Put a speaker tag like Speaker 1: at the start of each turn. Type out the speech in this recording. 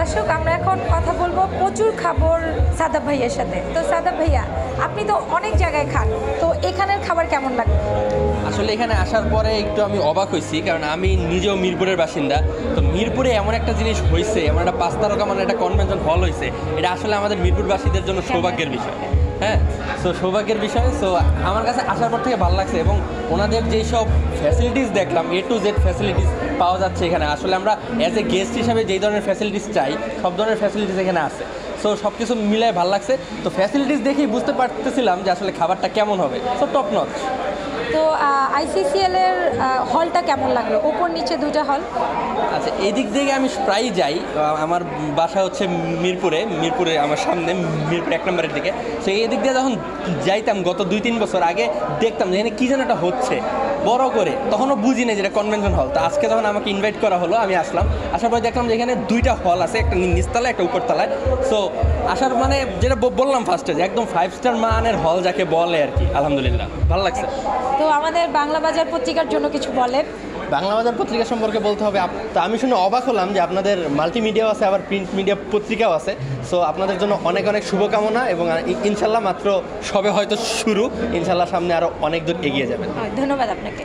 Speaker 1: দর্শক আমরা এখন কথা বলবো প্রচুর খাবার সাদাব ভাইয়ের সাথে। তো সাদাব ভাইয়া, আপনি তো অনেক জায়গায় খান, তো এখানের খাবার কেমন লাগে?
Speaker 2: আসলে এখানে আসার পরে একটু আমি অবাক হয়েছি, কারণ আমি নিজেও মিরপুরের বাসিন্দা। তো মিরপুরে এমন একটা জিনিস হয়েছে, এমন একটা 5 তারকা মানে একটা কনভেনশন হল হয়েছে, এটা আসলে আমাদের মিরপুরবাসীদের জন্য সৌভাগ্যের বিষয়। হ্যাঁ, সো সৌভাগ্যের বিষয়। সো আমার কাছে আসার পর থেকে ভালো লাগছে, এবং ওনাদের যেই সব ফ্যাসিলিটিস দেখলাম, A to Z ফ্যাসিলিটিস পাওয়া যাচ্ছে এখানে। আসলে আমরা অ্যাজ এ গেস্ট হিসাবে যেই ধরনের ফ্যাসিলিটিস চাই, সব ধরনের ফ্যাসিলিটিস এখানে আছে। সো সব কিছু মিলায় ভালো লাগছে। তো ফ্যাসিলিটিস দেখেই বুঝতে পারতেছিলাম যে আসলে খাবারটা কেমন হবে। So top notch.
Speaker 1: তো ICCL এর হলটা কেমন লাগলো? উপর নিচে দুটো হল।
Speaker 2: আচ্ছা, এই দিক থেকে আমি প্রায়ই যাই। আমার বাসা হচ্ছে মিরপুরে আমার সামনে, মিরপুর 1 নম্বরের দিকে। সেই এদিক দিয়ে যখন যাইতাম গত 2-3 বছর আগে, দেখতাম যে এখানে কী যেন একটা হচ্ছে বড় করে, তখনও বুঝি না যেটা কনভেনশন হল। তো আজকে যখন আমাকে ইনভাইট করা হলো, আমি আসলাম। আসার পরে দেখলাম যে এখানে 2টা হল আছে, একটা নিচতলায় একটা উপরতলায়। সো আসার মানে যেটা বললাম ফার্স্টে, যে একদম 5 স্টার মানের হল যাকে বলে আর কি। আলহামদুলিল্লাহ ভালো লাগছে।
Speaker 1: তো আমাদের বাংলা বাজার পত্রিকার জন্য কিছু বলেন।
Speaker 3: বাংলা বাজার পত্রিকা সম্পর্কে বলতে হবে, তো আমি শুনে অবাক হলাম যে আপনাদের মাল্টিমিডিয়াও আছে, আবার প্রিন্ট মিডিয়া পত্রিকাও আছে। সো আপনাদের জন্য অনেক অনেক শুভকামনা, এবং ইনশাল্লাহ মাত্র সবে হয়তো শুরু, ইনশাল্লাহ সামনে আরও অনেক দূর এগিয়ে যাবেন।
Speaker 1: ধন্যবাদ আপনাকে।